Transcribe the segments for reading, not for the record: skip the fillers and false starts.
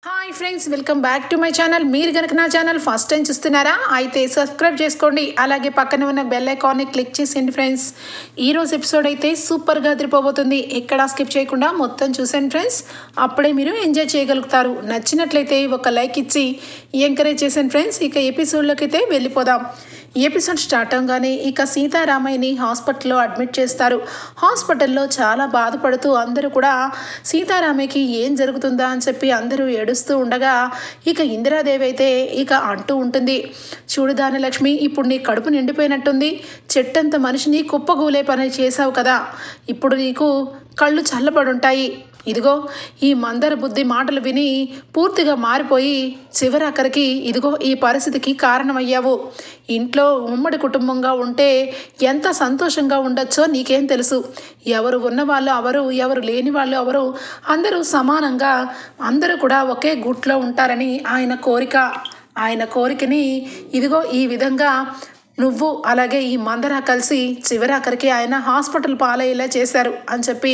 Hi friends, welcome back to my channel. మీరు కనుక నా ఛానల్ ఫస్ట్ టైం చూస్తున్నారా అయితే సబ్స్క్రైబ్ చేసుకోండి. అలాగే పక్కన ఉన్న బెల్ ఐకాన్ని క్లిక్ చేసేయండి ఫ్రెండ్స్. ఈరోజు ఎపిసోడ్ అయితే సూపర్గా అదిరిపోబోతుంది. ఎక్కడా స్కిప్ చేయకుండా మొత్తం చూసేయండి ఫ్రెండ్స్. అప్పుడే మీరు ఎంజాయ్ చేయగలుగుతారు. నచ్చినట్లయితే ఒక లైక్ ఇచ్చి ఎంకరేజ్ చేసేయండి ఫ్రెండ్స్. ఇక ఎపిసోడ్లోకి అయితే వెళ్ళిపోదాం. ఈ ఎపిసోడ్ స్టార్ట్ అవగానే ఇక సీతారామయ్యని హాస్పిటల్లో అడ్మిట్ చేస్తారు. హాస్పిటల్లో చాలా బాధపడుతూ అందరూ కూడా సీతారామయ్యకి ఏం జరుగుతుందా అని చెప్పి అందరూ ఏడుస్తూ ఉండగా ఇక ఇందిరాదేవి అయితే ఇక అంటూ ఉంటుంది, చూడు ధాన్యలక్ష్మి, ఇప్పుడు నీ కడుపు నిండిపోయినట్టుంది. చెట్టంత మనిషిని కుప్పగూలే పని చేశావు కదా, ఇప్పుడు నీకు కళ్ళు చల్లబడుంటాయి. ఇదిగో ఈ మందర బుద్ధి మాటలు విని పూర్తిగా మారిపోయి చివరాఖరికి ఇదిగో ఈ పరిస్థితికి కారణమయ్యావు. ఇంట్లో ఉమ్మడి కుటుంబంగా ఉంటే ఎంత సంతోషంగా ఉండొచ్చో నీకేం తెలుసు. ఎవరు ఉన్నవాళ్ళు ఎవరు, ఎవరు లేని వాళ్ళు ఎవరు, అందరూ సమానంగా అందరూ కూడా ఒకే గుట్లో ఉంటారని ఆయన కోరికని ఇదిగో ఈ విధంగా నువ్వు అలాగే ఈ మందర కలిసి చివరాఖరికి ఆయన హాస్పిటల్ పాలయ్యేలా చేశారు అని చెప్పి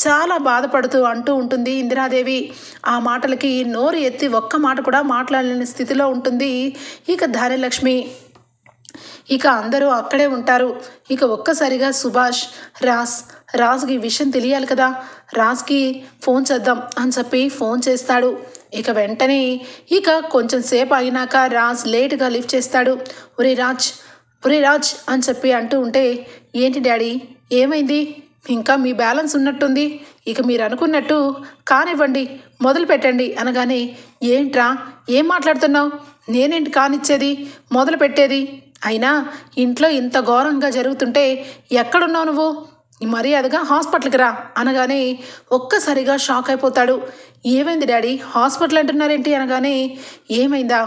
చాలా బాధపడుతూ అంటూ ఉంటుంది ఇందిరాదేవి. ఆ మాటలకి నోరు ఎత్తి ఒక్క మాట కూడా మాట్లాడలేని స్థితిలో ఉంటుంది ఇక ధాన్యలక్ష్మి. ఇక అందరూ అక్కడే ఉంటారు. ఇక ఒక్కసారిగా సుభాష్ రాజ్కి విషయం తెలియాలి కదా, రాజ్కి ఫోన్ చేద్దాం అని చెప్పి ఫోన్ చేస్తాడు. ఇక వెంటనే ఇక కొంచెం సేపు అయినాక రాజ్ లేటుగా లిఫ్ట్ చేస్తాడు. ఒరే రాజ్ అని చెప్పి అంటూ ఉంటే, ఏంటి డాడీ ఏమైంది, ఇంకా మీ బ్యాలెన్స్ ఉన్నట్టుంది, ఇక మీరు అనుకున్నట్టు కానివ్వండి, మొదలు పెట్టండి అనగానే, ఏంట్రా ఏం మాట్లాడుతున్నావు, నేనేంటి కానిచ్చేది మొదలు పెట్టేది, అయినా ఇంట్లో ఇంత ఘోరంగా జరుగుతుంటే ఎక్కడున్నావు నువ్వు, మర్యాదగా హాస్పిటల్కి రా అనగానే ఒక్కసారిగా షాక్ అయిపోతాడు. ఏమైంది డాడీ, హాస్పిటల్ అంటున్నారేంటి అనగానే, ఏమైందా,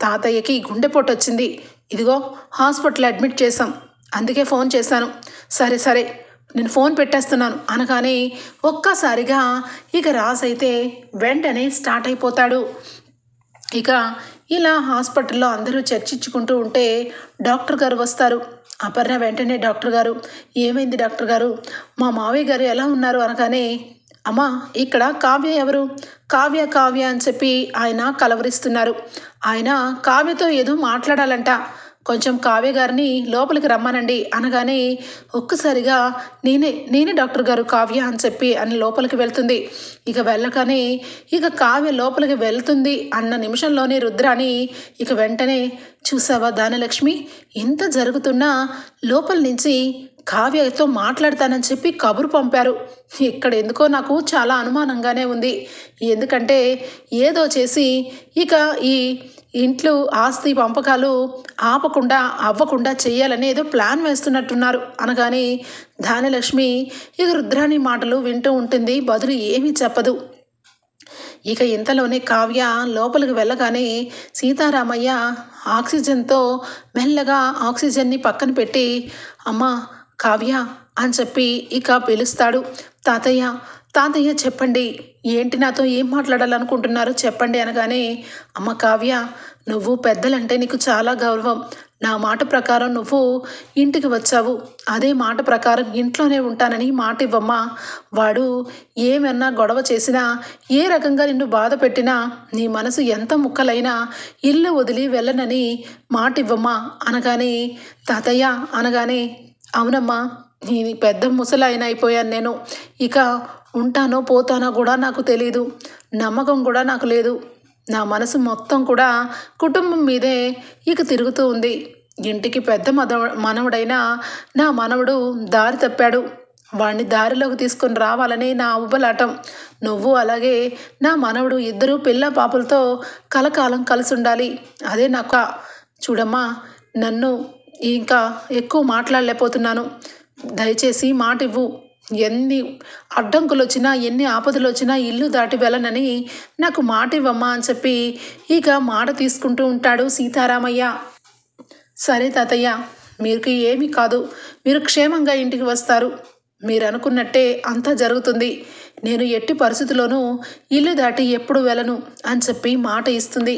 తాతయ్యకి గుండెపోటు వచ్చింది, ఇదిగో హాస్పిటల్ అడ్మిట్ చేశాం, అందుకే ఫోన్ చేశాను, సరే నేను ఫోన్ పెట్టేస్తున్నాను అనగానే ఒక్కసారిగా ఇక రాజ్ అయితే వెంటనే స్టార్ట్ అయిపోతాడు. ఇక ఇలా హాస్పిటల్లో అందరూ చర్చించుకుంటూ ఉంటే డాక్టర్ గారు వస్తారు. అపర్ణ వెంటనే, డాక్టర్ గారు ఏమైంది డాక్టర్ గారు, మా మావయ్య గారు ఎలా ఉన్నారు అనగానే, అమ్మా ఇక్కడ కావ్య ఎవరు, కావ్య అని చెప్పి ఆయన కలవరిస్తున్నారు. ఆయన కావ్యతో ఏదో మాట్లాడాలంట, కొంచెం కావ్య గారిని లోపలికి రమ్మనండి అనగానే ఒక్కసారిగా నేనే డాక్టర్ గారు కావ్య అని చెప్పి అని లోపలికి వెళ్తుంది. ఇక వెళ్ళగానే ఇక కావ్య లోపలికి వెళ్తుంది అన్న నిమిషంలోనే రుద్రాని ఇక వెంటనే, చూసావా ధాన్యలక్ష్మి, ఇంత జరుగుతున్నా లోపల నుంచి కావ్యతో మాట్లాడతానని చెప్పి కబురు పంపారు. ఇక్కడ ఎందుకో నాకు చాలా అనుమానంగానే ఉంది, ఎందుకంటే ఏదో చేసి ఇక ఈ ఇంట్లో ఆస్తి పంపకాలు అవ్వకుండా చేయాలని ఏదో ప్లాన్ వేస్తున్నట్టున్నారు అనగానే ధాన్యలక్ష్మి ఇక రుద్రాని మాటలు వింటూ ఉంటుంది, బదులు ఏమీ చెప్పదు. ఇక ఇంతలోనే కావ్య లోపలికి వెళ్ళగానే సీతారామయ్య ఆక్సిజన్తో మెల్లగా ఆక్సిజన్ని పక్కన పెట్టి, అమ్మా కావ్య అని చెప్పి ఇక పిలుస్తాడు. తాతయ్య చెప్పండి, ఏంటి నాతో ఏం మాట్లాడాలనుకుంటున్నారో చెప్పండి అనగానే, అమ్మ కావ్య, నువ్వు పెద్దలంటే నీకు చాలా గౌరవం, నా మాట ప్రకారం నువ్వు ఇంటికి వచ్చావు, అదే మాట ప్రకారం ఇంట్లోనే ఉంటానని మాట ఇవ్వమ్మా. వాడు ఏమన్నా గొడవ చేసినా, ఏ రకంగా నిన్ను బాధ పెట్టినా, నీ మనసు ఎంత ముక్కలైనా ఇల్లు వదిలి వెళ్ళనని మాట ఇవ్వమ్మా అనగానే, తాతయ్య అనగానే, అవునమ్మా, నీ పెద్ద ముసలాయన అయిపోయాను నేను, ఇక ఉంటానో పోతానో కూడా నాకు తెలీదు, నమ్మకం కూడా నాకు లేదు, నా మనసు మొత్తం కూడా కుటుంబం మీదే ఇక తిరుగుతూ ఉంది. ఇంటికి పెద్ద మనవడైన నా మనవడు దారి తప్పాడు, వాడిని దారిలోకి తీసుకొని రావాలని నా ఉబ్బలాటం, నువ్వు అలాగే నా మనవడు ఇద్దరు పిల్ల పాపలతో కలకాలం కలిసి ఉండాలి, అదే నాకు. చూడమ్మా, నన్ను ఇంకా ఎక్కువ మాట్లాడలేకపోతున్నాను, దయచేసి మాట ఇవ్వు, ఎన్ని అడ్డంకులు వచ్చినా ఎన్ని ఆపదలు వచ్చినా ఇల్లు దాటి వెళ్ళనని నాకు మాట ఇవ్వమ్మా అని చెప్పి ఇక మాట తీసుకుంటూ ఉంటాడు సీతారామయ్య. సరే తాతయ్య, మీకు ఏమీ కాదు, మీరు క్షేమంగా ఇంటికి వస్తారు, మీరు అనుకున్నట్టే అంతా జరుగుతుంది, నేను ఎట్టి పరిస్థితుల్లోనూ ఇల్లు దాటి ఎప్పుడు వెళ్ళను అని చెప్పి మాట ఇస్తుంది.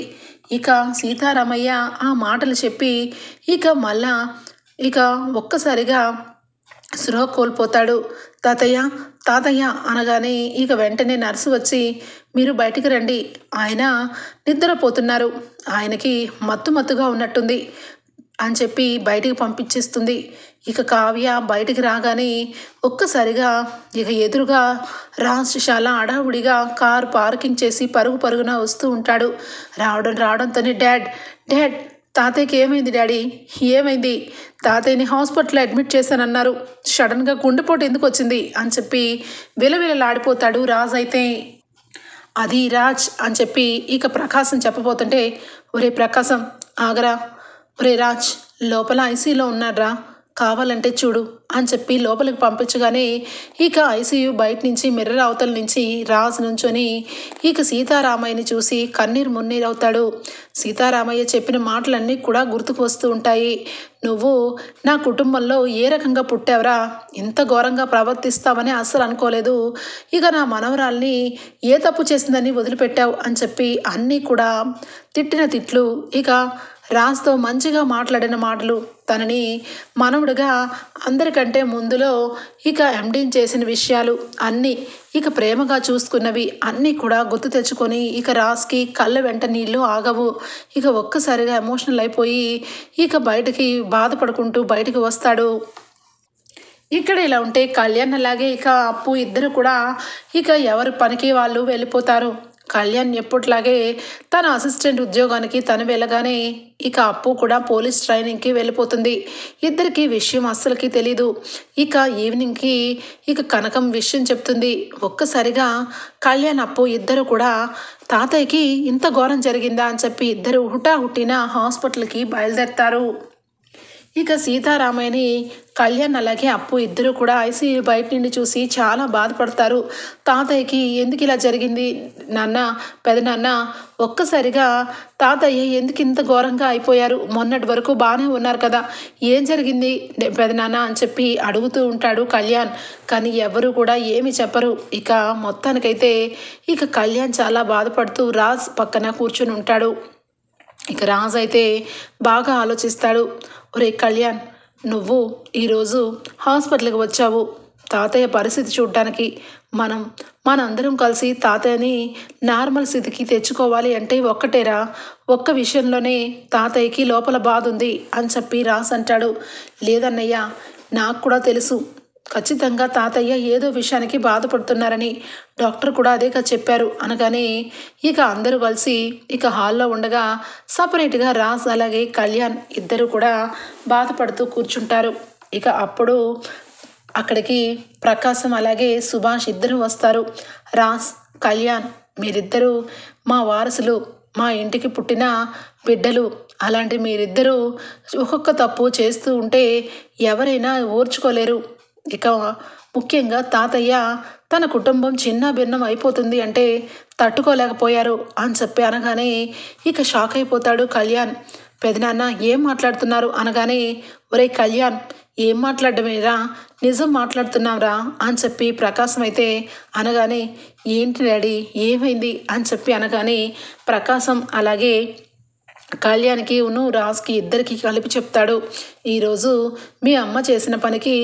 ఇక సీతారామయ్య ఆ మాటలు చెప్పి ఇక మళ్ళా ఇక ఒక్కసారిగా స్పృహ కోల్పోతాడు. తాతయ్య అనగానే ఇక వెంటనే నర్సు వచ్చి, మీరు బయటికి రండి, ఆయన నిద్రపోతున్నారు, ఆయనకి మత్తుగా ఉన్నట్టుంది అని చెప్పి బయటికి పంపించేస్తుంది. ఇక కావ్య బయటికి రాగానే ఒక్కసారిగా ఇక ఎదురుగా రాజ్ చాలా హడావుడిగా కారు పార్కింగ్ చేసి పరుగున వస్తూ ఉంటాడు. రావడంతోనే డాడ్ తాతయ్యకి ఏమైంది డాడీ, ఏమైంది, తాతయ్యని హాస్పిటల్లో అడ్మిట్ చేశానన్నారు, సడన్గా గుండెపోటు ఎందుకు వచ్చింది అని చెప్పి విలవిలలాడిపోతాడు రాజ్. అయితే అది రాజ్ అని చెప్పి ఇక ప్రకాశం చెప్పబోతుంటే, ఒరే ప్రకాశం ఆగరా, ఒరే రాజ్ లోపల ఐసీయూలో ఉన్నాడ్రా, కావాలంటే చూడు అని చెప్పి లోపలికి పంపించగానే ఇక ఐసీయూ బయట నుంచి మిర్రర్ అవతల నుంచి రాజ్ నుంచొని ఇక సీతారామయ్యని చూసి కన్నీరు మున్నీరవుతాడు. సీతారామయ్య చెప్పిన మాటలన్నీ కూడా గుర్తుకు వస్తూ ఉంటాయి. నువ్వు నా కుటుంబంలో ఏ రకంగా పుట్టావురా, ఇంత ఘోరంగా ప్రవర్తిస్తావని అస్సలు అనుకోలేదు, ఇక నా మనవరాల్ని ఏ తప్పు చేసిందని వదిలిపెట్టావు అని చెప్పి అన్నీ కూడా తిట్టిన తిట్లు, ఇక రాజ్తో మంచిగా మాట్లాడిన మాటలు, తనని మనవుడిగా అందరికంటే ముందులో ఇక ఎండీని చేసిన విషయాలు అన్నీ, ఇక ప్రేమగా చూసుకున్నవి అన్నీ కూడా గుర్తు తెచ్చుకొని ఇక రాజ్కి కళ్ళ వెంట నీళ్ళు ఆగవు. ఇక ఒక్కసారిగా ఎమోషనల్ అయిపోయి ఇక బయటికి బాధపడుకుంటూ బయటికి వస్తాడు. ఇక్కడ ఇలా ఉంటే కళ్యాణ్ అలాగే ఇక అప్పు ఇద్దరు కూడా ఇక ఎవరి పనికి వాళ్ళు వెళ్ళిపోతారు. కళ్యాణ్ ఎప్పట్లాగే తన అసిస్టెంట్ ఉద్యోగానికి తను వెళ్ళగానే ఇక అప్పు కూడా పోలీస్ ట్రైనింగ్కి వెళ్ళిపోతుంది. ఇద్దరికి విషయం అస్సలకి తెలీదు. ఇక ఈవినింగ్కి ఇక కనకం విషయం చెప్తుంది. ఒక్కసారిగా కళ్యాణ్ అప్పు ఇద్దరు కూడా తాతయ్యకి ఇంత ఘోరం జరిగిందా అని చెప్పి ఇద్దరు హుటాహుట్టిన హాస్పిటల్కి బయలుదేరుతారు. ఇక సీతారామయ్యని కళ్యాణ్ అలాగే అప్పు ఇద్దరు కూడా ఐసీయూ బయట నుండి చూసి చాలా బాధపడతారు. తాతయ్యకి ఎందుకు ఇలా జరిగింది నాన్న, పెదనాన్న, ఒక్కసారిగా తాతయ్య ఎందుకు ఇంత ఘోరంగా అయిపోయారు, మొన్నటి వరకు బాగానే ఉన్నారు కదా, ఏం జరిగింది పెదనాన్న అని చెప్పి అడుగుతూ ఉంటాడు కళ్యాణ్. కానీ ఎవరు కూడా ఏమి చెప్పరు. ఇక మొత్తానికైతే ఇక కళ్యాణ్ చాలా బాధపడుతూ రాజ్ పక్కన కూర్చొని ఉంటాడు. ఇక రాజ్ అయితే బాగా ఆలోచిస్తాడు. ఒరే కళ్యాణ్, నువ్వు ఈరోజు హాస్పిటల్కి వచ్చావు తాతయ్య పరిస్థితి చూడటానికి. మనందరం కలిసి తాతయ్యని నార్మల్ స్థితికి తెచ్చుకోవాలి అంటే ఒక్కటేరా, ఒక్క విషయంలోనే తాతయ్యకి లోపల బాధ ఉంది అని చెప్పి రాజ్ అంటాడు. లేదన్నయ్య, నాకు కూడా తెలుసు, ఖచ్చితంగా తాతయ్య ఏదో విషయానికి బాధపడుతున్నారని డాక్టర్ కూడా అదేగా చెప్పారు అనగానే ఇక అందరూ కలిసి ఇక హాల్లో ఉండగా సపరేట్గా రాజ్ అలాగే కళ్యాణ్ ఇద్దరు కూడా బాధపడుతూ కూర్చుంటారు. ఇక అప్పుడు అక్కడికి ప్రకాశం అలాగే సుభాష్ ఇద్దరు వస్తారు. రాజ్, కళ్యాణ్, మీరిద్దరూ మా వారసులు, మా ఇంటికి పుట్టిన బిడ్డలు, అలాంటి మీరిద్దరూ ఒక్కొక్క తప్పు చేస్తూ ఉంటే ఎవరైనా ఓర్చుకోలేరు. ఇక ముఖ్యంగా తాతయ్య తన కుటుంబం చిన్న భిన్నం అయిపోతుంది అంటే తట్టుకోలేకపోయారు అని చెప్పి అనగానే ఇక షాక్ అయిపోతాడు కళ్యాణ్. పెదనాన్న ఏం మాట్లాడుతున్నారు అనగానే, ఒరే కళ్యాణ్, ఏం మాట్లాడమేరా, నిజం మాట్లాడుతున్నావురా అని చెప్పి ప్రకాశం అయితే అనగానే, ఏంటి డాడీ ఏమైంది అని చెప్పి అనగానే ప్రకాశం అలాగే కళ్యాణ్కి రాజ్కి ఇద్దరికి కలిపి చెప్తాడు. ఈరోజు మీ అమ్మ చేసిన పనికి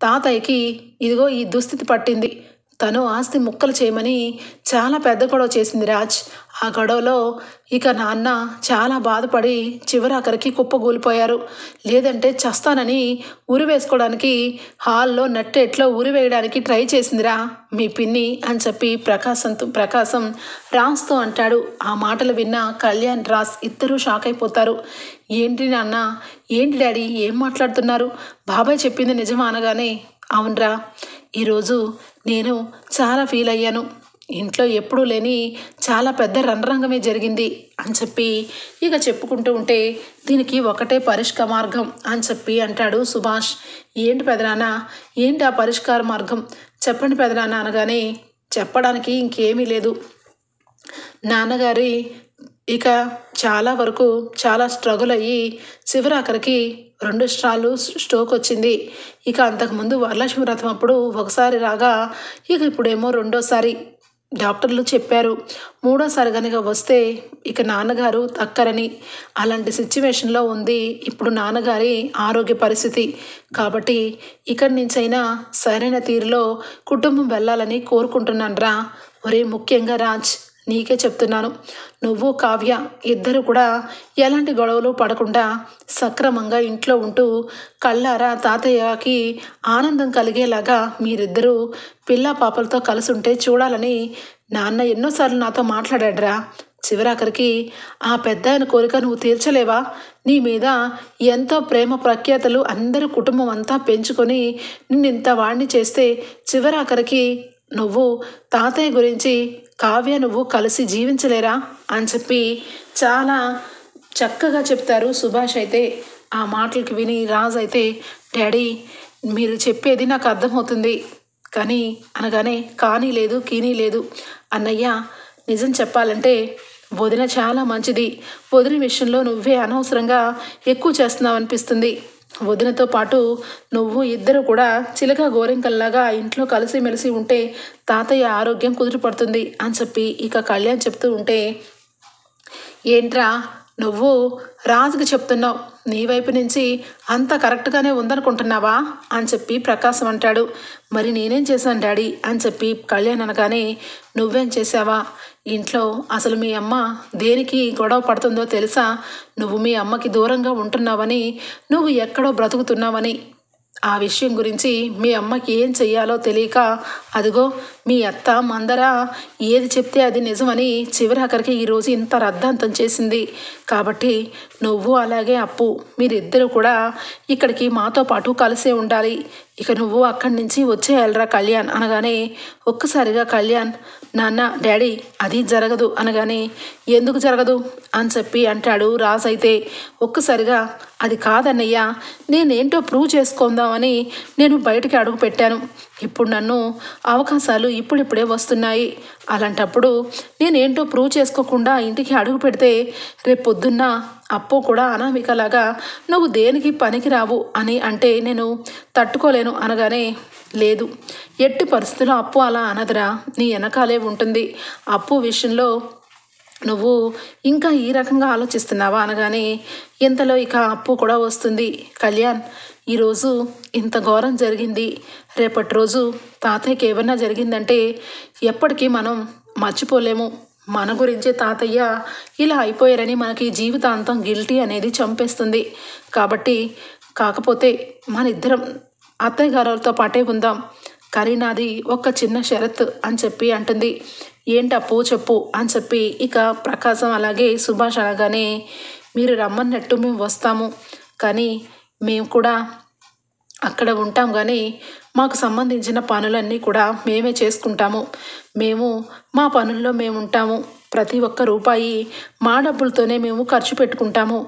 తాతయ్యకి ఇదిగో ఈ దుస్థితి పట్టింది. తను ఆస్తి ముక్కలు చేయమని చాలా పెద్ద గొడవ చేసింది రాజ్. ఆ గొడవలో ఇక నాన్న చాలా బాధపడి చివరాఖరికి కుప్పగూలిపోయారు. లేదంటే చస్తానని ఉరి వేసుకోవడానికి హాల్లో నట్టెట్లో ఉరి వేయడానికి ట్రై చేసిందిరా మీ పిన్ని అని చెప్పి ప్రకాశం రాజ్తో అంటాడు. ఆ మాటలు విన్న కళ్యాణ్, రాజ్ ఇద్దరూ షాక్ అయిపోతారు. ఏంటి నాన్న, ఏంటి డాడీ ఏం మాట్లాడుతున్నారు, బాబాయ్ చెప్పింది నిజమా అనగానే, అవునరా, ఈరోజు నేను చాలా ఫీల్ అయ్యాను, ఇంట్లో ఎప్పుడూ లేని చాలా పెద్ద రణరంగమే జరిగింది అని చెప్పి ఇక చెప్పుకుంటూ ఉంటే, దీనికి ఒకటే పరిష్కార మార్గం అని చెప్పి అంటాడు సుభాష్. ఏంటి పెదనాన్న, ఏంటి ఆ పరిష్కార మార్గం చెప్పండి పెదనాన్న అనగానే, చెప్పడానికి ఇంకేమీ లేదు, నాన్నగారి ఇక చాలా వరకు చాలా స్ట్రగుల్ అయ్యి చివరాఖరికి 2 సార్లు స్ట్రోక్ వచ్చింది. ఇక అంతకుముందు వరలక్ష్మి వ్రతం అప్పుడు ఒకసారి రాగా ఇక ఇప్పుడేమో రెండోసారి డాక్టర్లు చెప్పారు. మూడోసారి కనుక వస్తే ఇక నాన్నగారు తక్కరని, అలాంటి సిచ్యువేషన్లో ఉంది ఇప్పుడు నాన్నగారి ఆరోగ్య పరిస్థితి. కాబట్టి ఇక్కడి నుంచైనా సరైన తీరులో కుటుంబం వెళ్ళాలని కోరుకుంటున్నాను రా. ఒరే ముఖ్యంగా రాజ్, నీకే చెప్తున్నాను. నువ్వు కావ్య ఇద్దరు కూడా ఎలాంటి గొడవలు పడకుండా సక్రమంగా ఇంట్లో ఉంటూ కళ్ళారా తాతయ్యకి ఆనందం కలిగేలాగా మీరిద్దరూ పిల్ల పాపలతో కలిసి ఉంటే చూడాలని నాన్న ఎన్నోసార్లు నాతో మాట్లాడాడురా. చివరాఖరికి ఆ పెద్ద ఆయన కోరిక నువ్వు తీర్చలేవా? నీ మీద ఎంతో ప్రేమ ప్రఖ్యాతలు అందరూ కుటుంబం అంతా పెంచుకొని నిన్ను ఇంత వాడిని చేస్తే చివరాఖరికి నువ్వు తాతయ్య గురించి కావ్య నువ్వు కలిసి జీవించలేరా అని చెప్పి చాలా చక్కగా చెప్తారు సుభాష్ అయితే. ఆ మాటలకి విని రాజు అయితే, డాడీ మీరు చెప్పేది నాకు అర్థమవుతుంది కానీ అనగానే కానీ లేదు కీనీ లేదు అన్నయ్య. నిజం చెప్పాలంటే వదిన చాలా మంచిది. వదిన విషయంలో నువ్వే అనవసరంగా ఎక్కువ చేస్తున్నావు అనిపిస్తుంది. వదినతో పాటు నువ్వు ఇద్దరు కూడా చిలక గోరింకల్లాగా ఇంట్లో కలిసిమెలిసి ఉంటే తాతయ్య ఆరోగ్యం కుదుటపడుతుంది అని చెప్పి ఇక కళ్యాణ్ చెప్తూ ఉంటే, ఏంట్రా నువ్వు రాజుకి చెప్తున్నావు, నీ వైపు నుంచి అంత కరెక్ట్గానే ఉందనుకుంటున్నావా అని చెప్పి ప్రకాశం అంటాడు. మరి నేనేం చేశాను డాడీ అని చెప్పి కళ్యాణ్ అనగానే, నువ్వేం చేసావా? ఇంట్లో అసలు మీ అమ్మ దేనికి గొడవ పడుతుందో తెలుసా? నువ్వు మీ అమ్మకి దూరంగా ఉంటున్నావని, నువ్వు ఎక్కడో బ్రతుకుతున్నావని, ఆ విషయం గురించి మీ అమ్మకి ఏం చెయ్యాలో తెలియక అదిగో మీ అత్త మందర ఏది చెప్తే అది నిజమని చివరాఖరికి ఈరోజు ఇంత రద్దాంతం చేసింది. కాబట్టి నువ్వు అలాగే అప్పు మీరిద్దరూ కూడా ఇక్కడికి మాతో పాటు కలిసే ఉండాలి. ఇక నువ్వు అక్కడి నుంచి వచ్చేయాలరా కళ్యాణ్ అనగానే ఒక్కసారిగా కళ్యాణ్, నాన్న డాడీ అది జరగదు అనగానే, ఎందుకు జరగదు అని చెప్పి అంటాడు రాజు అయితే. ఒక్కసారిగా అది కాదన్నయ్య, నేనేంటో ప్రూవ్ చేసుకుందామని నేను బయటికి అడుగు పెట్టాను. ఇప్పుడు నన్ను అవకాశాలు ఇప్పుడిప్పుడే వస్తున్నాయి. అలాంటప్పుడు నేనేంటో ప్రూవ్ చేసుకోకుండా ఇంటికి అడుగు పెడితే రేపు పొద్దున్న అప్పు కూడా అనామికలాగా నువ్వు దేనికి పనికిరావు అని అంటే నేను తట్టుకోలేను అనగానే, లేదు ఎట్టి పరిస్థితుల్లో అప్పు అలా అనదురా, నీ వెనకాలే ఉంటుంది. అప్పు విషయంలో నువ్వు ఇంకా ఈ రకంగా ఆలోచిస్తున్నావా అనగానే, ఇంతలో ఇక అప్పు కూడా వస్తుంది. కళ్యాణ్ ఈరోజు ఇంత ఘోరం జరిగింది, రేపటి రోజు తాతయ్యకి ఏమన్నా జరిగిందంటే ఎప్పటికీ మనం మర్చిపోలేము. మన గురించే తాతయ్య ఇలా అయిపోయారని మనకి జీవితాంతం గిల్టీ అనేది చంపేస్తుంది. కాబట్టి కాకపోతే మన ఇద్దరం అత్తయ్య గారితో పాటే ఉందాం, కానీ నాది ఒక చిన్న షరత్ అని చెప్పి అంటుంది. ఏంటప్పు చెప్పు అని చెప్పి ఇక ప్రకాశం అలాగే సుభాష్ అనగానే, మీరు రమ్మన్నట్టు మేము వస్తాము, కానీ మేము కూడా అక్కడ ఉంటాం, కానీ మాకు సంబంధించిన పనులన్నీ కూడా మేమే చేసుకుంటాము. మేము మా పనుల్లో మేము ఉంటాము. ప్రతి ఒక్క రూపాయి మా డబ్బులతోనే మేము ఖర్చు పెట్టుకుంటాము.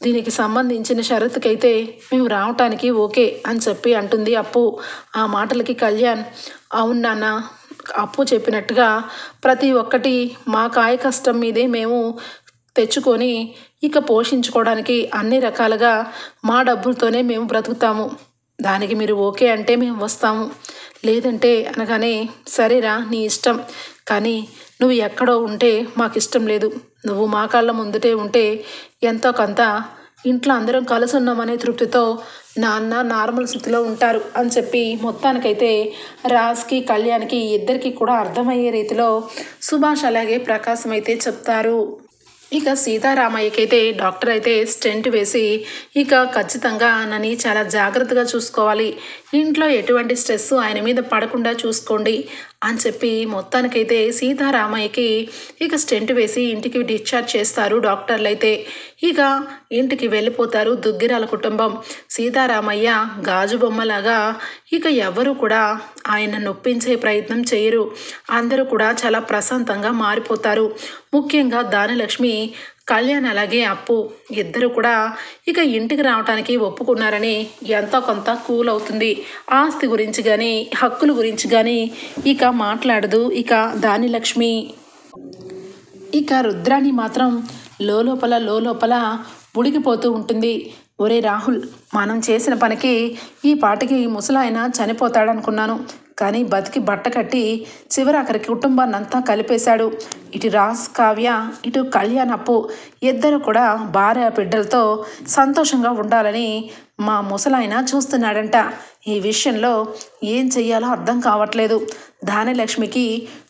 దీనికి సంబంధించిన షరతుకైతే మేము రావటానికి ఓకే అని చెప్పి అంటుంది అప్పు. ఆ మాటలకి కళ్యాణ్, అవును నాన్న, అప్పు చెప్పినట్టుగా ప్రతి ఒక్కటి మా కాయ కష్టం మీదే మేము తెచ్చుకొని ఇక పోషించుకోవడానికి అన్ని రకాలుగా మా డబ్బులతోనే మేము బ్రతుకుతాము. దానికి మీరు ఓకే అంటే మేము వస్తాము, లేదంటే అనగానే, సరేరా నీ ఇష్టం, కానీ నువ్వు ఎక్కడో ఉంటే మాకు ఇష్టం లేదు. నువ్వు మా కళ్ళ ముందుటే ఉంటే ఎంతో కొంత ఇంట్లో అందరం కలిసి ఉన్నామనే తృప్తితో నాన్న నార్మల్ స్థితిలో ఉంటారు అని చెప్పి మొత్తానికైతే రాజ్కి కళ్యాణ్కి ఇద్దరికి కూడా అర్థమయ్యే రీతిలో సుభాష్ అలాగే ప్రకాశం అయితే చెప్తారు. ఇక సీతారామయ్యకైతే డాక్టర్ అయితే స్టెంట్ వేసి ఇక ఖచ్చితంగా నన్ను చాలా జాగ్రత్తగా చూసుకోవాలి, ఇంట్లో ఎటువంటి స్ట్రెస్ ఆయన మీద పడకుండా చూసుకోండి అని చెప్పి మొత్తానికైతే సీతారామయ్యకి ఇక స్టెంట్ వేసి ఇంటికి డిశ్చార్జ్ చేస్తారు డాక్టర్లు అయితే. ఇక ఇంటికి వెళ్ళిపోతారు దుగ్గిరాల కుటుంబం. సీతారామయ్య గాజు బొమ్మలాగా ఇక ఎవరు కూడా ఆయన నొప్పించే ప్రయత్నం చేయరు. అందరూ కూడా చాలా ప్రశాంతంగా మారిపోతారు. ముఖ్యంగా దానలక్ష్మి, కళ్యాణ్ అలాగే అప్పు ఇద్దరు కూడా ఇక ఇంటికి రావడానికి ఒప్పుకున్నారని ఎంతో కొంత కూల్ అవుతుంది. ఆస్తి గురించి కానీ హక్కుల గురించి కానీ ఇక మాట్లాడదు ఇక దానిలక్ష్మి. ఇక రుద్రాణి మాత్రం లోపల ఉడికిపోతూ ఉంటుంది. ఒరే రాహుల్, మనం చేసిన పనికి ఈ పాటికి ముసలాయన చనిపోతాడనుకున్నాను, కానీ బతికి బట్ట కట్టి చివరాఖరికి కుటుంబాన్ని అంతా కలిపేశాడు. ఇటు రాజ్ కావ్య, ఇటు కళ్యాణ్ అప్పు ఇద్దరు కూడా భార్య బిడ్డలతో సంతోషంగా ఉండాలని మా ముసలాయన చూస్తున్నాడంట. ఈ విషయంలో ఏం చెయ్యాలో అర్థం కావట్లేదు. దానలక్ష్మికి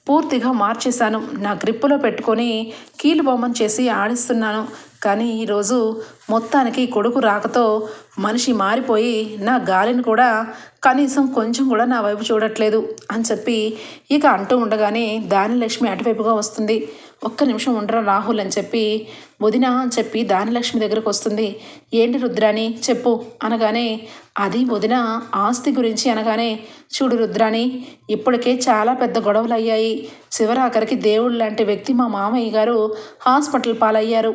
పూర్తిగా మార్చేశాను. నా గ్రిప్పులో పెట్టుకొని కీలుబొమ్మను చేసి ఆడిస్తున్నాను. కానీ ఈరోజు మొత్తానికి కొడుకు రాకతో మనిషి మారిపోయి నా గాలిని కూడా కనీసం కొంచెం కూడా నా వైపు చూడట్లేదు అని చెప్పి ఇక అంటూ ఉండగానే దానిలక్ష్మి అటువైపుగా వస్తుంది. ఒక్క నిమిషం ఉండరా రాహుల్ అని చెప్పి వదిన అని చెప్పి దానిలక్ష్మి దగ్గరకు వస్తుంది. ఏంటి రుద్రాణి చెప్పు అనగానే అది వదిన ఆస్తి గురించి అనగానే చూడు రుద్రాణి ఇప్పటికే చాలా పెద్ద గొడవలు అయ్యాయి. చివరాఖరికి దేవుడు లాంటి వ్యక్తి మా మామయ్య గారు హాస్పిటల్ పాలయ్యారు.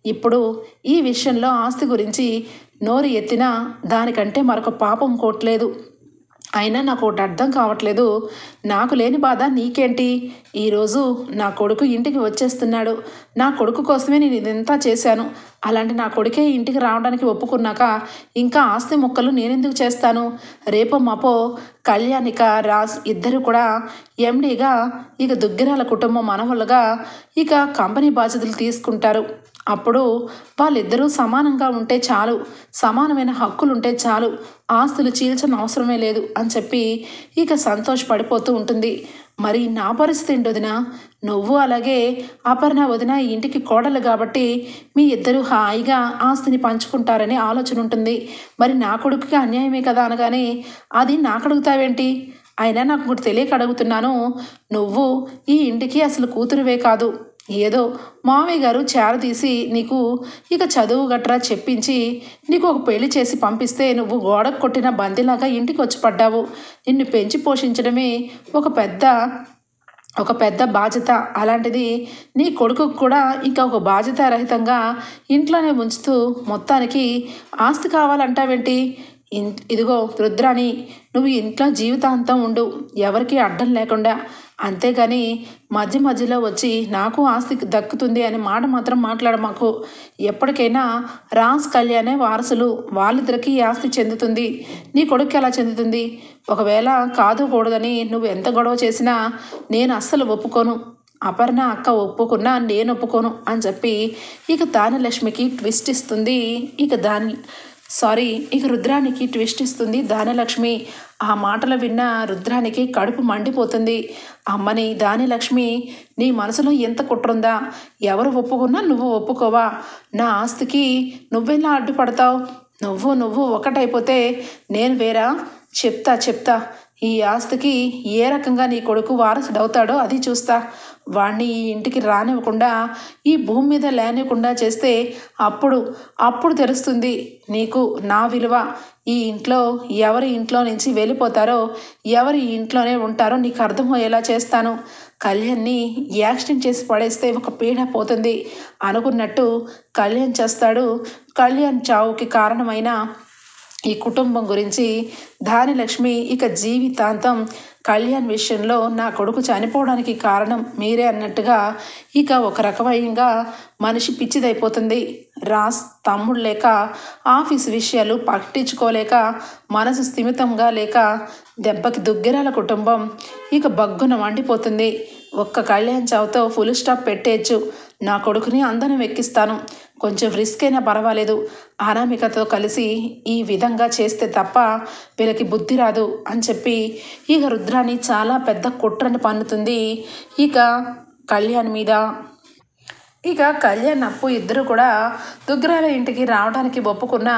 ఇప్పుడు ఈ విషయంలో ఆస్తి గురించి నోరు ఎత్తినా దానికంటే మరొక పాపం కోట్లేదు. అయినా నాకు ఒకటి అర్థం కావట్లేదు. నాకు లేని బాధ నీకేంటి? ఈరోజు నా కొడుకు ఇంటికి వచ్చేస్తున్నాడు. నా కొడుకు కోసమే నేను ఇదంతా చేశాను. అలాంటి నా కొడుకే ఇంటికి రావడానికి ఒప్పుకున్నాక ఇంకా ఆస్తి ముక్కలు నేనెందుకు చేస్తాను? రేపో మాపో కళ్యాణిక రాజ్ ఇద్దరు కూడా ఎండీగా ఇక దుగ్గిరాల కుటుంబం మనవలుగా ఇక కంపెనీ బాధ్యతలు తీసుకుంటారు. అప్పుడు వాళ్ళిద్దరూ సమానంగా ఉంటే చాలు, సమానమైన హక్కులు ఉంటే చాలు, ఆస్తులు చీల్చని అవసరమే లేదు అని చెప్పి ఇక సంతోషపడిపోతూ ఉంటుంది. మరి నా పరిస్థితి ఏంటి వదిన? నువ్వు అలాగే అపర్ణ వదిన ఈ ఇంటికి కోడలు కాబట్టి మీ ఇద్దరు హాయిగా ఆస్తిని పంచుకుంటారని ఆలోచన ఉంటుంది. మరి నా కొడుకుకి అన్యాయమే కదా అనగానే అది నాకు అడుగుతావేంటి? అయినా నాకు ఒకటి తెలియక అడుగుతున్నాను. నువ్వు ఈ ఇంటికి అసలు కూతురువే కాదు. ఏదో మామయ్య గారు చేరదీసి నీకు ఇక చదువు గట్రా చెప్పించి నీకు ఒక పెళ్లి చేసి పంపిస్తే నువ్వు గోడకు కొట్టిన బంతిలాగా ఇంటికి వచ్చి పడ్డావు. నిన్ను పెంచి పోషించడమే ఒక పెద్ద బాధ్యత. అలాంటిది నీ కొడుకుకు కూడా ఇంకా ఒక బాధ్యతారహితంగా ఇంట్లోనే ఉంచుతూ మొత్తానికి ఆస్తి కావాలంటావేంటి? ఇదిగో రుద్రాణి నువ్వు ఇంట్లో జీవితాంతం ఉండు, ఎవరికి అడ్డం లేకుండా. అంతేగాని మధ్య మధ్యలో వచ్చి నాకు ఆస్తి దక్కుతుంది అనే మాట మాత్రం మాట్లాడమాకు. ఎప్పటికైనా రాజ్ కళ్యాణే వారసులు. వాళ్ళిద్దరికీ ఈ ఆస్తి చెందుతుంది. నీ కొడుకు ఎలా చెందుతుంది? ఒకవేళ కాదు కూడదని నువ్వు ఎంత గొడవ చేసినా నేను అస్సలు ఒప్పుకోను. అపర్ణ అక్క ఒప్పుకున్నా నేను ఒప్పుకోను అని చెప్పి ఇక దానిలక్ష్మికి ట్విస్ట్ ఇస్తుంది. ఇక రుద్రానికి ట్విస్ట్ ఇస్తుంది దానిలక్ష్మి. ఆ మాటలు విన్న రుద్రానికి కడుపు మండిపోతుంది. అమ్మని దానిలక్ష్మి నీ మనసులో ఎంత కుట్రుందా? ఎవరు ఒప్పుకున్నా నువ్వు ఒప్పుకోవా? నా ఆస్తికి నువ్వెలా అడ్డుపడతావు? నువ్వు ఒకటైపోతే నేను వేరా? చెప్తా ఈ ఆస్తికి ఏ రకంగా నీ కొడుకు వారసుడవుతాడో అది చూస్తా. వాణ్ణి ఈ ఇంటికి రానివ్వకుండా ఈ భూమి మీద లేనివ్వకుండా చేస్తే అప్పుడు తెలుస్తుంది నీకు నా విలువ. ఈ ఇంట్లో ఎవరి ఇంట్లో నుంచి వెళ్ళిపోతారో ఎవరి ఇంట్లోనే ఉంటారో నీకు అర్థమయ్యేలా చేస్తాను. కళ్యాణ్ని యాక్సిడెంట్ చేసి పడేస్తే ఒక పీడ పోతుంది అనుకున్నట్టు కళ్యాణ్ చేస్తాడు. కళ్యాణ్ చావుకి కారణమైన ఈ కుటుంబం గురించి దానిలక్ష్మి ఇక జీవితాంతం కళ్యాణ్ విషయంలో నా కొడుకు చనిపోవడానికి కారణం మీరే అన్నట్టుగా ఇక ఒక రకమైనగా మనిషి పిచ్చిదైపోతుంది. రాజ్ తమ్ముడు లేక ఆఫీసు విషయాలు పట్టించుకోలేక మనసు స్థిమితంగా లేక దెబ్బకి దుగ్గిరాల కుటుంబం ఇక బగ్గున మండిపోతుంది. ఒక్క కళ్యాణ్ చావుతో ఫుల్ స్టాప్ పెట్టేయచ్చు. నా కొడుకుని అందరం ఎక్కిస్తాను. కొంచెం రిస్క్ అయినా పర్వాలేదు. అనామికతో కలిసి ఈ విధంగా చేస్తే తప్ప వీళ్ళకి బుద్ధి రాదు అని చెప్పి ఇక రుద్రాణి చాలా పెద్ద కుట్రని పన్నుతుంది ఇక కళ్యాణ్ మీద. ఇక కళ్యాణ్ అప్పు ఇద్దరు కూడా దుగ్గిరాల ఇంటికి రావడానికి ఒప్పుకున్న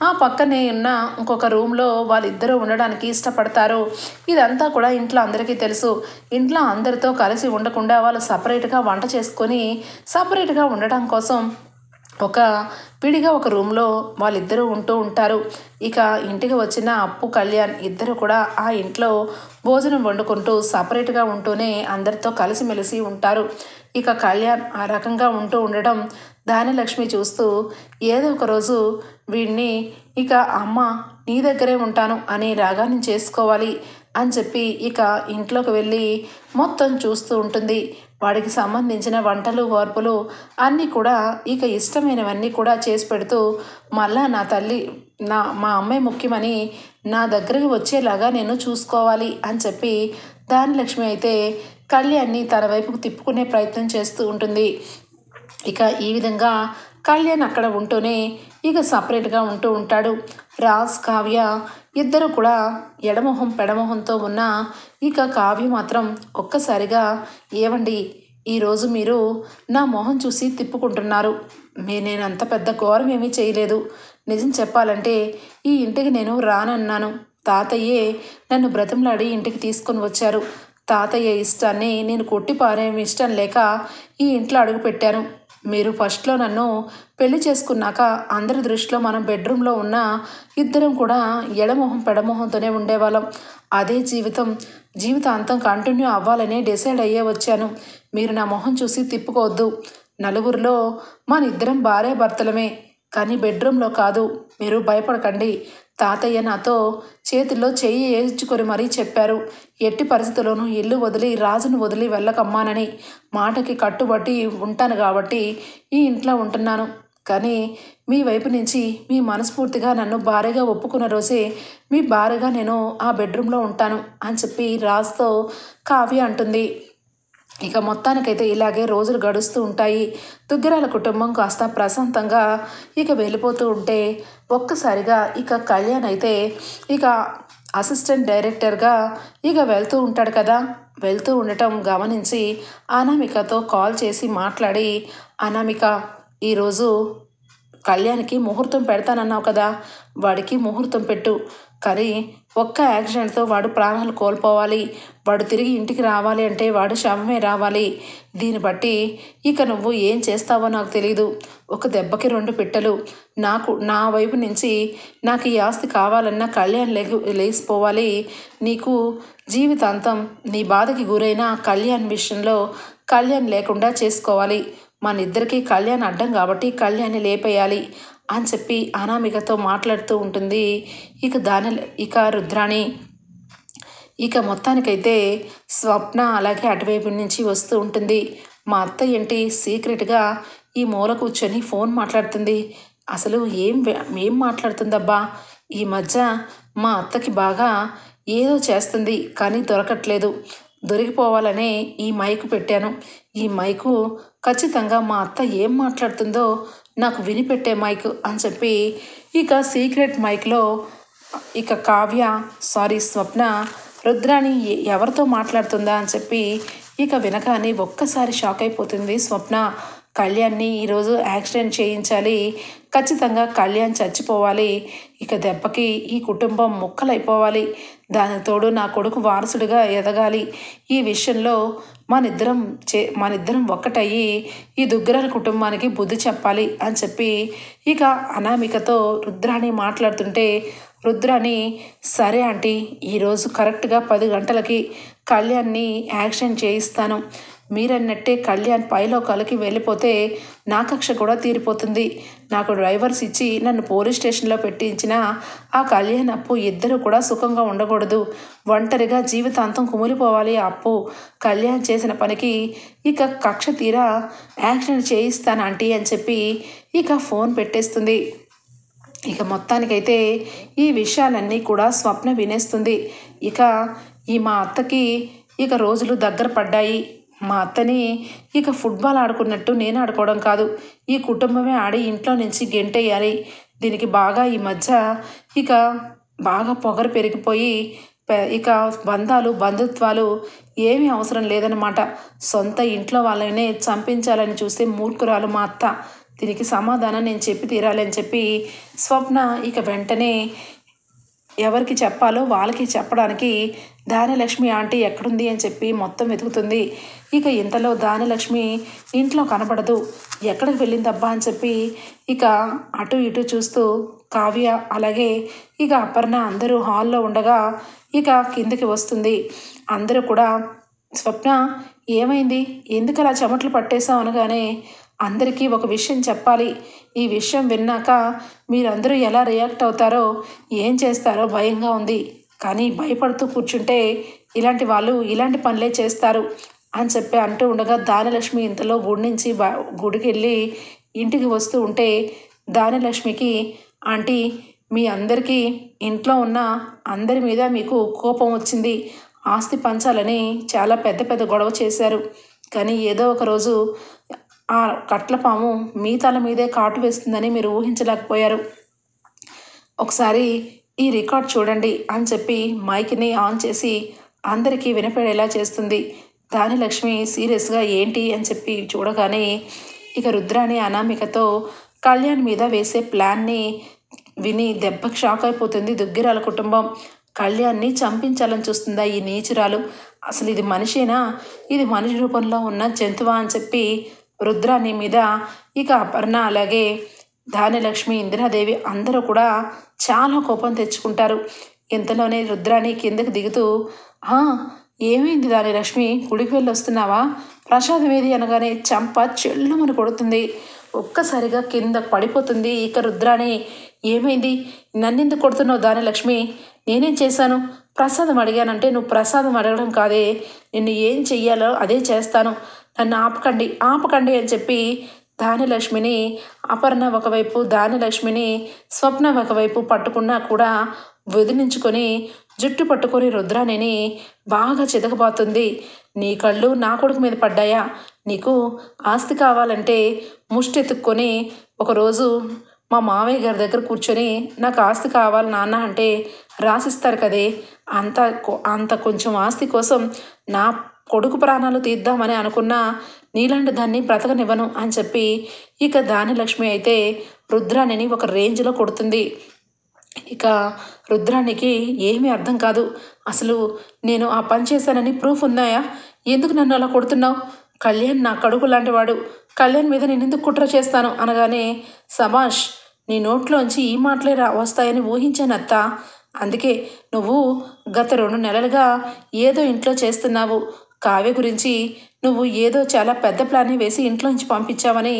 ఆ పక్కనే ఉన్న ఇంకొక రూమ్లో వాళ్ళిద్దరూ ఉండడానికి ఇష్టపడతారు. ఇదంతా కూడా ఇంట్లో అందరికీ తెలుసు. ఇంట్లో అందరితో కలిసి ఉండకుండా వాళ్ళు సపరేట్గా వంట చేసుకొని సపరేట్గా ఉండడం కోసం విడిగా ఒక రూమ్లో వాళ్ళిద్దరూ ఉంటూ ఉంటారు. ఇక ఇంటికి వచ్చిన అప్పు కళ్యాణ్ ఇద్దరు కూడా ఆ ఇంట్లో భోజనం వండుకుంటూ సపరేట్గా ఉంటూనే అందరితో కలిసిమెలిసి ఉంటారు. ఇక కళ్యాణ్ ఆ రకంగా ఉంటూ ఉండడం దానిలక్ష్మి చూస్తూ ఏదో ఒక రోజు వీడిని ఇక అమ్మ నీ దగ్గరే ఉంటాను అని రాగాన్ని చేసుకోవాలి అని చెప్పి ఇక ఇంట్లోకి వెళ్ళి మొత్తం చూస్తూ ఉంటుంది. వాడికి సంబంధించిన వంటలు వార్పులు అన్నీ కూడా ఇక ఇష్టమైనవన్నీ కూడా చేసి పెడుతూ మళ్ళా నా తల్లి మా అమ్మాయి ముఖ్యమని నా దగ్గరికి వచ్చేలాగా నేను చూసుకోవాలి అని చెప్పి దానిలక్ష్మి అయితే కళ్యాణ్ని తన వైపుకు తిప్పుకునే ప్రయత్నం చేస్తూ ఉంటుంది. ఇక ఈ విధంగా కళ్యాణ్ అక్కడ ఉంటూనే ఇక సపరేట్గా ఉంటూ ఉంటాడు. రాజ్ కావ్య ఇద్దరు కూడా ఎడమొహం పెడమొహంతో ఉన్న ఇక కావ్య మాత్రం ఒక్కసారిగా ఏవండి ఈరోజు మీరు నా మొహం చూసి తిప్పుకుంటున్నారు. నేనంత పెద్ద ఘోరం ఏమీ చేయలేదు. నిజం చెప్పాలంటే ఈ ఇంటికి నేను రానన్నాను. తాతయ్యే నన్ను బ్రతిమలాడి ఇంటికి తీసుకొని వచ్చారు. తాతయ్య ఇష్టాన్ని నేను కొట్టి పారేం ఇష్టం లేక ఈ ఇంట్లో అడుగుపెట్టాను. మీరు ఫస్ట్లో నన్ను పెళ్లి చేసుకున్నాక అందరి దృష్టిలో మనం బెడ్రూమ్లో ఉన్న ఇద్దరం కూడా ఎడమొహం పెడమొహంతోనే ఉండేవాళ్ళం. అదే జీవితాంతం కంటిన్యూ అవ్వాలని డిసైడ్ అయ్యే వచ్చాను. మీరు నా మొహం చూసి తిప్పుకోవద్దు. నలుగురిలో మన ఇద్దరం భార్యాభర్తలమే, కానీ బెడ్రూమ్లో కాదు. మీరు భయపడకండి. తాతయ్య నాతో చేతుల్లో చెయ్యి ఏడ్చుకొని మరీ చెప్పారు. ఎట్టి పరిస్థితుల్లోనూ ఇల్లు వదిలి రాజును వదిలి వెళ్ళకమ్మానని. మాటకి కట్టుబట్టి ఉంటాను కాబట్టి ఈ ఇంట్లో ఉంటున్నాను. కానీ మీ వైపు నుంచి మీ మనస్ఫూర్తిగా నన్ను భార్యగా ఒప్పుకున్న రోజే మీ భార్యగా నేను ఆ బెడ్రూమ్లో ఉంటాను అని చెప్పి రాజుతో కావ్య అంటుంది. ఇక మొత్తానికైతే ఇలాగే రోజులు గడుస్తూ ఉంటాయి. దుగ్గరాల కుటుంబం కాస్త ప్రశాంతంగా ఇక వెళ్ళిపోతూ ఉంటే ఒక్కసారిగా ఇక కళ్యాణ్ అయితే ఇక అసిస్టెంట్ డైరెక్టర్గా ఇక వెళ్తూ ఉంటాడు కదా. వెళ్తూ ఉండటం గమనించి అనామికతో కాల్ చేసి మాట్లాడి, అనామిక ఈరోజు కళ్యాణ్కి ముహూర్తం పెడతానన్నావు కదా, వాడికి ముహూర్తం పెట్టు. కానీ ఒక్క యాక్సిడెంట్తో వాడు ప్రాణాలు కోల్పోవాలి. వాడు తిరిగి ఇంటికి రావాలి అంటే వాడు శవమే రావాలి. దీన్ని బట్టి ఇక నువ్వు ఏం చేస్తావో నాకు తెలీదు. ఒక దెబ్బకి రెండు పిట్టలు. నా వైపు నుంచి నాకు ఈ ఆస్తి కావాలన్నా కళ్యాణ్ లేచిపోవాలి. నీకు జీవితాంతం నీ బాధకి గురైన కళ్యాణ్ విషయంలో కళ్యాణ్ లేకుండా చేసుకోవాలి. మన ఇద్దరికి కళ్యాణ్ అడ్డం కాబట్టి కళ్యాణ్ని లేపేయాలి అని చెప్పి అనామికతో మాట్లాడుతూ ఉంటుంది. ఇక రుద్రాణి ఇక మొత్తానికైతే స్వప్న అలాగే అటువైపు నుంచి వస్తూ ఉంటుంది. మా అత్త ఏంటి సీక్రెట్గా ఈ మూల కూర్చొని ఫోన్ మాట్లాడుతుంది. అసలు ఏం మాట్లాడుతుందబ్బా. ఈ మధ్య మా అత్తకి బాగా ఏదో చేస్తుంది కానీ దొరకట్లేదు. దొరికిపోవాలనే ఈ మైకు పెట్టాను. ఈ మైకు ఖచ్చితంగా మా అత్త ఏం మాట్లాడుతుందో నాకు వినిపెట్టే మైక్ అని చెప్పి ఇక సీక్రెట్ మైక్లో ఇక స్వప్న రుద్రాణి ఎవరితో మాట్లాడుతుందా అని చెప్పి ఇక వినగానే ఒక్కసారి షాక్ అయిపోతుంది స్వప్న. కళ్యాణ్ని ఈరోజు యాక్సిడెంట్ చేయించాలి. ఖచ్చితంగా కళ్యాణ్ చచ్చిపోవాలి. ఇక దెబ్బకి ఈ కుటుంబం ముక్కలైపోవాలి. దానికి తోడు నా కొడుకు వారసుడిగా ఎదగాలి. ఈ విషయంలో మనిద్దరం ఒక్కటయ్యి ఈ దుగ్గరాల కుటుంబానికి బుద్ధి చెప్పాలి అని చెప్పి ఇక అనామికతో రుద్రాణి మాట్లాడుతుంటే రుద్రాణి సరే ఆంటీ, ఈరోజు కరెక్ట్గా 10 గంటలకి కళ్యాణ్ని యాక్సిడెంట్ చేయిస్తాను. మీరన్నట్టే కళ్యాణ్ పైలోకాలకి వెళ్ళిపోతే నా కక్ష కూడా తీరిపోతుంది. నాకు డ్రైవర్స్ ఇచ్చి నన్ను పోలీస్ స్టేషన్లో పెట్టించిన ఆ కళ్యాణ్ అప్పు ఇద్దరు కూడా సుఖంగా ఉండకూడదు. ఒంటరిగా జీవితాంతం కుమిలిపోవాలి ఆ అప్పు. కళ్యాణ్ చేసిన పనికి ఇక కక్ష తీరా యాక్సిడెంట్ చేయిస్తాను ఆంటీ అని చెప్పి ఇక ఫోన్ పెట్టేస్తుంది. ఇక మొత్తానికైతే ఈ విషయాలన్నీ కూడా స్వప్న వినేస్తుంది. ఇక మా అత్తకి ఇక రోజులు దగ్గర పడ్డాయి. మా అత్తని ఇక ఫుట్బాల్ ఆడుకున్నట్టు నేను ఆడుకోవడం కాదు, ఈ కుటుంబమే ఆడి ఇంట్లో నుంచి గెంటేయాలి. దీనికి బాగా ఈ మధ్య ఇక బాగా పొగరు పెరిగిపోయి ఇక బంధుత్వాలు ఏమీ అవసరం లేదన్నమాట. సొంత ఇంట్లో వాళ్ళనే చంపించాలని చూస్తే మూర్ఖురాలు మా అత్త. దీనికి సమాధానం నేను చెప్పి తీరాలని చెప్పి స్వప్న ఇక వెంటనే ఎవరికి చెప్పాలో వాళ్ళకి చెప్పడానికి దానలక్ష్మి ఆంటీ ఎక్కడుంది అని చెప్పి మొత్తం వెతుకుతుంది. ఇక ఇంతలో దానలక్ష్మి ఇంట్లో కనబడదు. ఎక్కడికి వెళ్ళిందబ్బా అని చెప్పి ఇక అటు ఇటు చూస్తూ కావ్య అలాగే ఇక అపర్ణ అందరూ హాల్లో ఉండగా ఇక కిందకి వస్తుంది. అందరూ కూడా స్వప్న ఏమైంది, ఎందుకు అలా చెమటలు పట్టేశావు అనగానే అందరికీ ఒక విషయం చెప్పాలి. ఈ విషయం విన్నాక మీరందరూ ఎలా రియాక్ట్ అవుతారో ఏం చేస్తారో భయంగా ఉంది. కానీ భయపడుతూ కూర్చుంటే ఇలాంటి వాళ్ళు ఇలాంటి పనులే చేస్తారు అని చెప్పి అంటూ ఉండగా దానలక్ష్మి ఇంతలో గుడికి వెళ్ళి ఇంటికి వస్తూ ఉంటే దానలక్ష్మికి ఆంటీ మీ అందరికీ ఇంట్లో ఉన్న అందరి మీద మీకు కోపం వచ్చింది. ఆస్తి పంచాలని చాలా పెద్ద గొడవ చేశారు. కానీ ఏదో ఒక రోజు ఆ కట్లపాము మీ తల మీదే కాటు వేస్తుందని మీరు ఊహించలేకపోయారు. ఒకసారి ఈ రికార్డ్ చూడండి అని చెప్పి మైక్ని ఆన్ చేసి అందరికీ వినపడేలా చేస్తుంది. ధాన్యలక్ష్మి సీరియస్గా ఏంటి అని చెప్పి చూడగానే ఇక రుద్రాణి అనామికతో కళ్యాణ్ మీద వేసే ప్లాన్ని విని దెబ్బకి షాక్ అయిపోతుంది దుగ్గిరాల కుటుంబం. కళ్యాణ్ని చంపించాలని చూస్తుందా ఈ నీచురాలు? అసలు ఇది మనిషేనా? ఇది మనిషి రూపంలో ఉన్న జంతువా అని చెప్పి రుద్రాణి మీద ఇక అపర్ణ అలాగే ధాన్యలక్ష్మి ఇందిరాదేవి అందరూ కూడా చాలా కోపం తెచ్చుకుంటారు. ఇంతలోనే రుద్రాణి కిందకి దిగుతూ ఏమైంది ధాన్యలక్ష్మి, గుడికి వెళ్ళి వస్తున్నావా? ప్రసాదం ఏది అనగానే చంప చెల్లుమని కొడుతుంది. ఒక్కసారిగా కింద పడిపోతుంది. ఇక రుద్రాణి ఏమైంది, నన్నెందుకు కొడుతున్నావు ధాన్యలక్ష్మి? నేనేం చేశాను? ప్రసాదం అడిగానంటే నువ్వు ప్రసాదం అడగడం కాదే, నిన్ను ఏం చెయ్యాలో అదే చేస్తాను, నన్ను ఆపకండి ఆపకండి అని చెప్పి ధాన్యలక్ష్మిని అపర్ణ ఒకవైపు ధాన్యలక్ష్మిని స్వప్న ఒకవైపు పట్టుకున్నా కూడా వదిలించుకొని జుట్టు పట్టుకొని రుద్రాణిని బాగా చితకబోతుంది. నీ కళ్ళు నా కొడుకు మీద పడ్డాయా? నీకు ఆస్తి కావాలంటే ముష్టెత్తుక్కొని ఒకరోజు మా మావయ్య గారి దగ్గర కూర్చొని నాకు ఆస్తి కావాలి నాన్న అంటే రాసిస్తారు కదే, అంత కొంచెం ఆస్తి కోసం నా కొడుకు ప్రాణాలు తీద్దామని అనుకున్నా నీలాంటి దాన్ని బ్రతకనివ్వను అని చెప్పి ఇక ధాన్యలక్ష్మి అయితే రుద్రాణిని ఒక రేంజ్లో కొడుతుంది. ఇక రుద్రాణికి ఏమీ అర్థం కాదు. అసలు నేను ఆ పని చేశానని ప్రూఫ్ ఉన్నాయా? ఎందుకు నన్ను అలా కొడుతున్నావు? కళ్యాణ్ నా కడుగు లాంటి వాడు, కళ్యాణ్ మీద నేను ఎందుకు కుట్ర చేస్తాను అనగానే సబాష్, నీ నోట్లోంచి ఈ మాటలే వస్తాయని ఊహించాను అత్త. అందుకే నువ్వు గత 2 నెలలుగా ఏదో ఇంట్లో చేస్తున్నావు. కావ్య గురించి నువ్వు ఏదో చాలా పెద్ద ప్లాన్ని వేసి ఇంట్లోంచి పంపించావని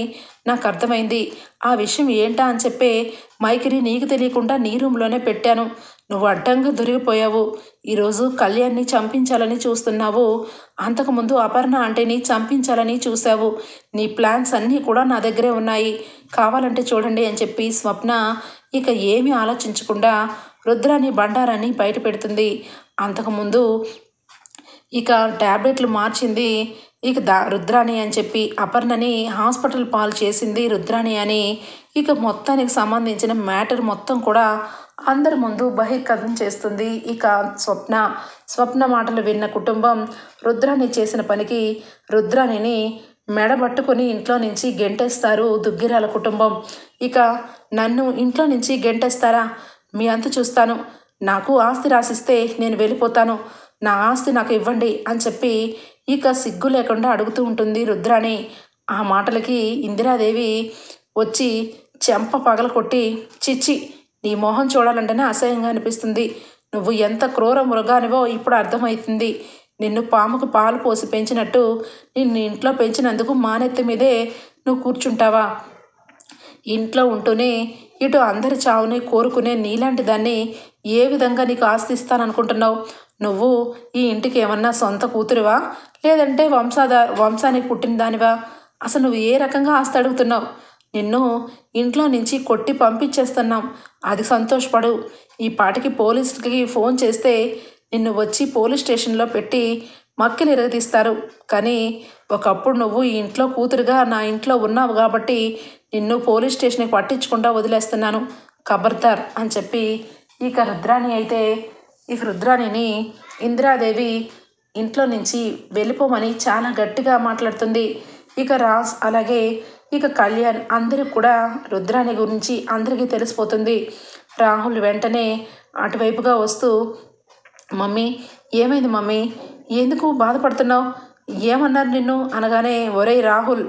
నాకు అర్థమైంది. ఆ విషయం ఏంటా అని చెప్పే మైకిని నీకు తెలియకుండా నీ రూమ్లోనే పెట్టాను. నువ్వు అడ్డంగా దొరికిపోయావు. ఈరోజు కళ్యాణ్ని చంపించాలని చూస్తున్నావు. అంతకుముందు అపర్ణ అంటేని చంపించాలని చూసావు. నీ ప్లాన్స్ అన్నీ కూడా నా దగ్గరే ఉన్నాయి, కావాలంటే చూడండి అని చెప్పి స్వప్న ఇక ఏమీ ఆలోచించకుండా రుద్రాని బండారాన్ని బయట పెడుతుంది. అంతకుముందు ఇక ట్యాబ్లెట్లు మార్చింది ఇక రుద్రాణి అని చెప్పి అపర్ణని హాస్పిటల్ పాలు చేసింది రుద్రాణి అని ఇక మొత్తానికి సంబంధించిన మ్యాటర్ మొత్తం కూడా అందరి ముందు బహిర్గతం చేస్తుంది. ఇక స్వప్న మాటలు విన్న కుటుంబం రుద్రాణి చేసిన పనికి రుద్రాణిని మెడబట్టుకొని ఇంట్లో నుంచి గెంటేస్తారు దుగ్గిరాల కుటుంబం. ఇక నన్ను ఇంట్లో నుంచి గెంటేస్తారా? మీ అంతు చూస్తాను. నాకు ఆస్తి రాసిస్తే నేను వెళ్ళిపోతాను, నా ఆస్తి నాకు ఇవ్వండి అని చెప్పి ఇక సిగ్గు లేకుండా అడుగుతూ ఉంటుంది రుద్రాణి. ఆ మాటలకి ఇందిరాదేవి వచ్చి చెంప పగల కొట్టి, చిచ్చి, నీ మొహం చూడాలంటేనే అసహ్యంగా అనిపిస్తుంది. నువ్వు ఎంత క్రూర మృగానివో ఇప్పుడు అర్థమవుతుంది. నిన్ను పాముకు పాలు పోసి పెంచినట్టు నిన్ను ఇంట్లో పెంచినందుకు మానెత్తి మీదే నువ్వు కూర్చుంటావా? ఇంట్లో ఉంటూనే ఇటు అందరి చావుని కోరుకునే నీలాంటి దాన్ని ఏ విధంగా నీకు ఆస్తి ఇస్తాననుకుంటున్నావు? నువ్వు ఈ ఇంటికి ఏమన్నా సొంత కూతురువా, లేదంటే వంశానికి పుట్టిన దానివా? అసలు నువ్వు ఏ రకంగా ఆస్తి అడుగుతున్నావు? నిన్ను ఇంట్లో నుంచి కొట్టి పంపించేస్తున్నాం, అది సంతోషపడు. ఈ పాటికి పోలీసులకి ఫోన్ చేస్తే నిన్ను వచ్చి పోలీస్ స్టేషన్లో పెట్టి మక్కిలు ఎరగదీస్తారు. కానీ ఒకప్పుడు నువ్వు ఈ ఇంట్లో కూతురుగా నా ఇంట్లో ఉన్నావు కాబట్టి నిన్ను పోలీస్ స్టేషన్కి పట్టించకుండా వదిలేస్తున్నాను, ఖబర్దార్ అని చెప్పి ఇక రుద్రాణిని ఇందిరాదేవి ఇంట్లో నుంచి వెళ్ళిపోమని చాలా గట్టిగా మాట్లాడుతుంది. ఇక రాజ్ అలాగే ఇక కళ్యాణ్ అందరూ కూడా రుద్రాణి గురించి అందరికీ తెలిసిపోతుంది. రాహుల్ వెంటనే అటువైపుగా వస్తూ, మమ్మీ ఏమైంది మమ్మీ, ఎందుకు బాధపడుతున్నావు, ఏమన్నారు నిన్ను అనగానే, ఒరేయ్ రాహుల్,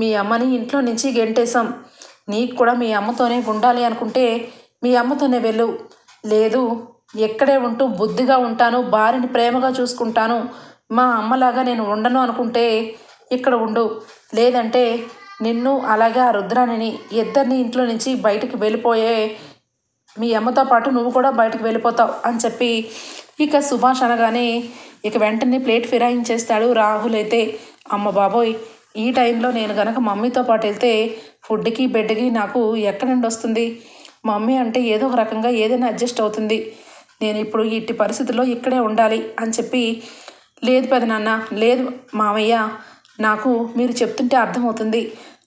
మీ అమ్మని ఇంట్లో నుంచి గెంటేశాం. నీకు కూడా మీ అమ్మతోనే ఉండాలి అనుకుంటే మీ అమ్మతోనే వెళ్ళు, లేదు ఎక్కడే ఉంటూ బుద్ధిగా ఉంటాను, భార్యని ప్రేమగా చూసుకుంటాను, మా అమ్మలాగా నేను ఉండను అనుకుంటే ఇక్కడ ఉండు, లేదంటే నిన్ను అలాగే ఆ రుద్రాణిని ఇద్దరిని ఇంట్లో నుంచి బయటికి వెళ్ళిపోయే మీ అమ్మతో పాటు నువ్వు కూడా బయటకు వెళ్ళిపోతావు అని చెప్పి ఇక సుభాష్ అనగానే ఇక వెంటనే ప్లేట్ ఫిరాయించేస్తాడు రాహుల్. అయితే అమ్మ బాబోయ్, ఈ టైంలో నేను కనుక మమ్మీతో పాటు వెళ్తే ఫుడ్కి బెడ్కి నాకు ఎక్కడి నుండి వస్తుంది? మమ్మీ అంటే ఏదో ఒక రకంగా ఏదైనా అడ్జస్ట్ అవుతుంది, నేను ఇప్పుడు ఇట్టి పరిస్థితుల్లో ఇక్కడే ఉండాలి అని చెప్పి, లేదు పెదనాన్న, లేదు మామయ్య, నాకు మీరు చెప్తుంటే అర్థమవుతుంది,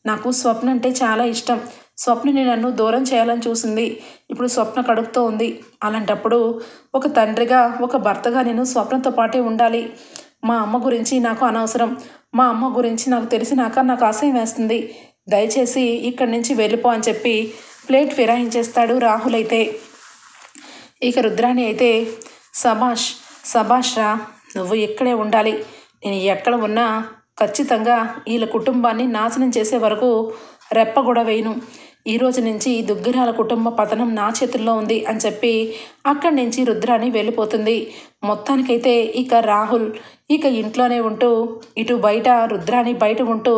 నాకు స్వప్న అంటే చాలా ఇష్టం. స్వప్నని నన్ను దూరం చేయాలని చూసింది. ఇప్పుడు స్వప్న కడుపుతో ఉంది. అలాంటప్పుడు ఒక తండ్రిగా, ఒక భర్తగా నేను స్వప్నతో పాటే ఉండాలి. మా అమ్మ గురించి నాకు అనవసరం. మా అమ్మ గురించి నాకు తెలిసినాక నాకు అసహ్యం వేస్తుంది. దయచేసి ఇక్కడి నుంచి వెళ్ళిపో అని చెప్పి ప్లేట్ ఫిరాయించేస్తాడు రాహుల్ అయితే. ఇక రుద్రాణి అయితే సభాష్ సభాష్ రా, నువ్వు ఇక్కడే ఉండాలి. నేను ఎక్కడ ఉన్నా ఖచ్చితంగా వీళ్ళ కుటుంబాన్ని నాశనం చేసే వరకు రెప్ప కూడా వేయను. ఈరోజు నుంచి దుగ్గిరాల కుటుంబ పతనం నా చేతుల్లో ఉంది అని చెప్పి అక్కడి నుంచి రుద్రాణి వెళ్ళిపోతుంది. మొత్తానికైతే ఇక రాహుల్ ఇక ఇంట్లోనే ఉంటూ, ఇటు బయట రుద్రాణి బయట ఉంటూ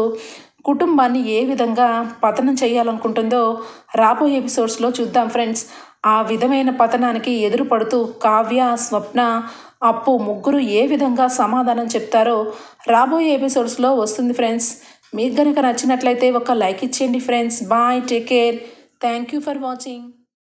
కుటుంబాన్ని ఏ విధంగా పతనం చేయాలనుకుంటుందో రాబోయే ఎపిసోడ్స్లో చూద్దాం ఫ్రెండ్స్. ఆ విధమైన పతనానికి ఎదురు పడుతూ కావ్య, స్వప్న, అప్పు ముగ్గురు ఏ విధంగా సమాధానం చెప్తారో రాబోయే ఎపిసోడ్స్లో వస్తుంది ఫ్రెండ్స్. మీకు కనుక నచ్చినట్లయితే ఒక లైక్ ఇచ్చేయండి friends. Bye, take care, thank you for watching.